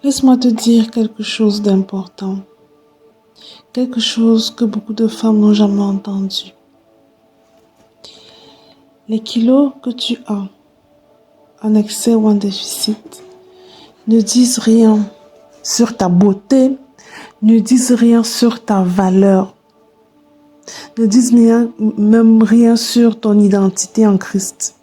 Laisse-moi te dire quelque chose d'important. Quelque chose que beaucoup de femmes n'ont jamais entendu. Les kilos que tu as, en excès ou en déficit, ne disent rien sur ta beauté, ne disent rien sur ta valeur, ne disent rien, même rien sur ton identité en Christ.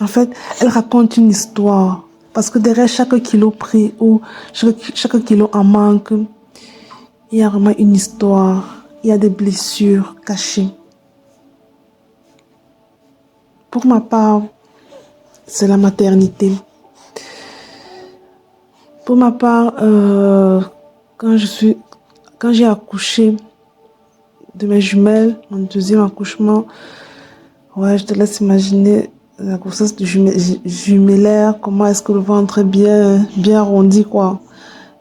En fait, elles racontent une histoire. Parce que derrière chaque kilo pris ou chaque kilo en manque, il y a vraiment une histoire. Il y a des blessures cachées. Pour ma part, c'est la maternité. Pour ma part, quand j'ai accouché de mes jumelles, mon deuxième accouchement, ouais, je te laisse imaginer la grossesse de jumellaire, comment est-ce que le ventre est bien arrondi, quoi.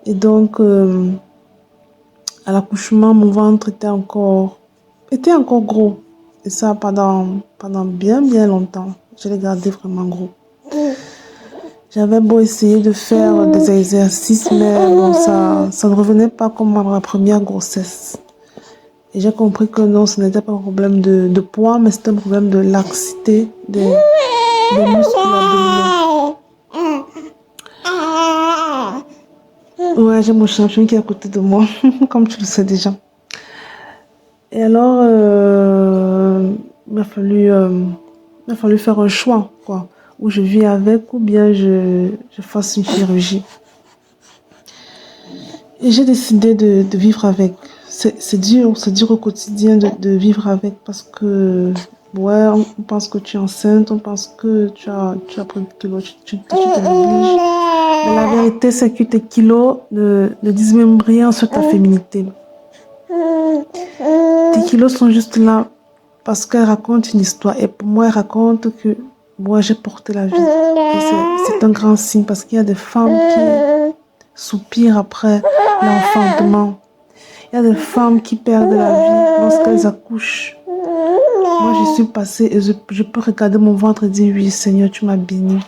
Et donc, à l'accouchement, mon ventre était encore gros. Et ça pendant bien longtemps. Je l'ai gardé vraiment gros. J'avais beau essayer de faire des exercices, mais bon, ça ne revenait pas comme ma première grossesse. Et j'ai compris que non, ce n'était pas un problème de poids, mais c'était un problème de laxité des muscles abdominaux. Ouais, j'ai mon champion qui est à côté de moi, comme tu le sais déjà. Et alors, il m'a fallu faire un choix, quoi, où je vis avec ou bien je fasse une chirurgie. Et j'ai décidé de vivre avec. C'est dur au quotidien de vivre avec parce que, ouais, on pense que tu es enceinte, on pense que tu as pris des kilos, tu te négliges. Mais la vérité, c'est que tes kilos ne disent même rien sur ta féminité. Tes kilos sont juste là parce qu'elles racontent une histoire. Et pour moi, elles racontent que moi, j'ai porté la vie. Et c'est un grand signe parce qu'il y a des femmes qui soupirent après l'enfantement. Il y a des femmes qui perdent la vie lorsqu'elles accouchent. Moi, je suis passée et je peux regarder mon ventre et dire oui, Seigneur, tu m'as béni.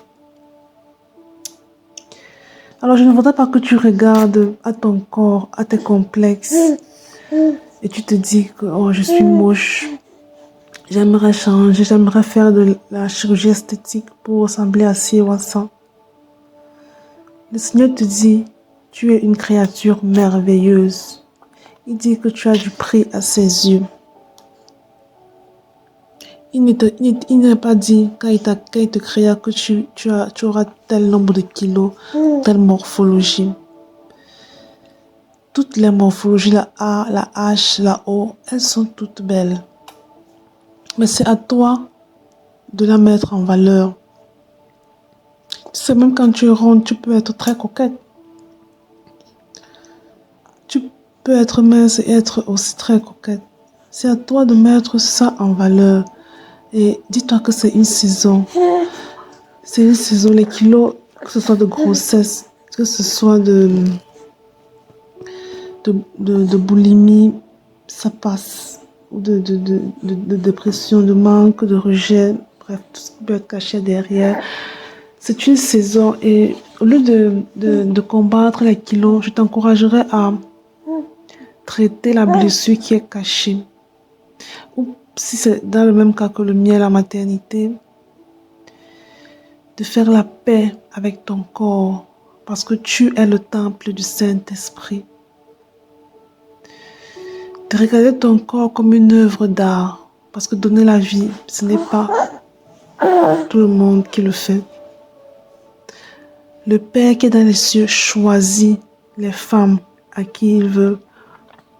Alors, je ne voudrais pas que tu regardes à ton corps, à tes complexes et tu te dis que oh, je suis moche. J'aimerais changer, j'aimerais faire de la chirurgie esthétique pour ressembler à ci ou à ça. Le Seigneur te dit, tu es une créature merveilleuse. Il dit que tu as du prix à ses yeux. Il n'a pas dit, quand il te créa, que tu auras tel nombre de kilos, telle morphologie. Toutes les morphologies, la A, la H, la O, elles sont toutes belles. Mais c'est à toi de la mettre en valeur. Tu sais, même quand tu es ronde, tu peux être très coquette. Tu peux être mince et être aussi très coquette. C'est à toi de mettre ça en valeur. Et dis-toi que c'est une saison. C'est une saison, les kilos, que ce soit de grossesse, que ce soit de boulimie, ça passe. Ou de dépression, de manque, de rejet, bref, tout ce qui peut être caché derrière. C'est une saison et au lieu de combattre les kilos, je t'encouragerais à traiter la blessure qui est cachée. Ou si c'est dans le même cas que le mien, la maternité, de faire la paix avec ton corps parce que tu es le temple du Saint-Esprit. De regarder ton corps comme une œuvre d'art parce que donner la vie, ce n'est pas tout le monde qui le fait. Le Père qui est dans les cieux choisit les femmes à qui il veut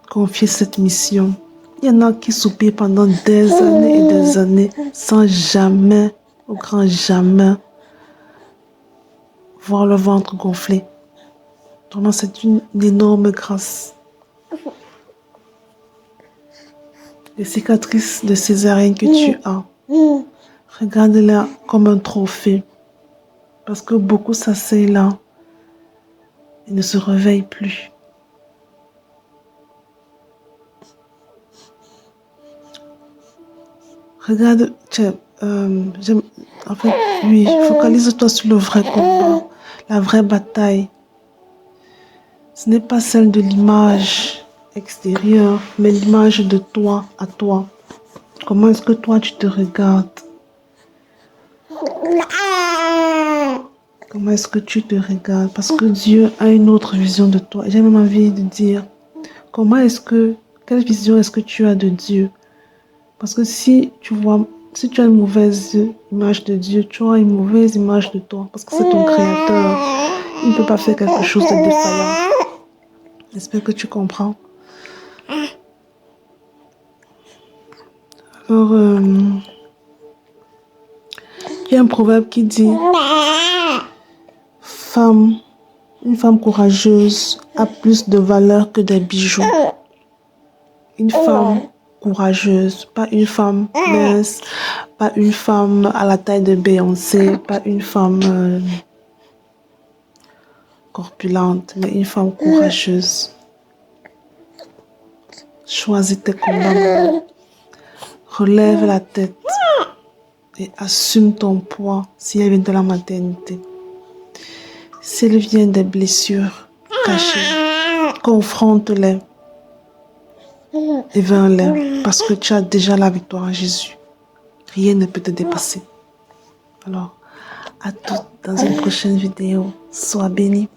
confier cette mission. Il y en a qui soupirent pendant des années et des années sans jamais, au grand jamais, voir le ventre gonfler. Vraiment, c'est une énorme grâce. Les cicatrices de césarienne que tu as, regarde-les comme un trophée. Parce que beaucoup s'asseyent là et ne se réveillent plus. Regarde, en fait, oui, focalise-toi sur le vrai combat. La vraie bataille, ce n'est pas celle de l'image extérieure, mais l'image de toi à toi. Comment est-ce que toi tu te regardes? Comment est-ce que tu te regardes? Parce que Dieu a une autre vision de toi. J'ai même envie de dire, quelle vision est-ce que tu as de Dieu? Parce que si tu as une mauvaise image de Dieu, tu auras une mauvaise image de toi. Parce que c'est ton créateur. Il ne peut pas faire quelque chose de défaillant. J'espère que tu comprends. Alors, il y a un proverbe qui dit, une femme courageuse a plus de valeur que des bijoux. Une femme courageuse, pas une femme mince, pas une femme à la taille de Beyoncé, pas une femme corpulente, mais une femme courageuse. Choisis tes combats, relève la tête et assume ton poids si elle vient de la maternité. Si elle vient des blessures cachées, confronte-les et vainc-les parce que tu as déjà la victoire en Jésus. Rien ne peut te dépasser. Alors, à toutes dans une prochaine vidéo. Sois béni.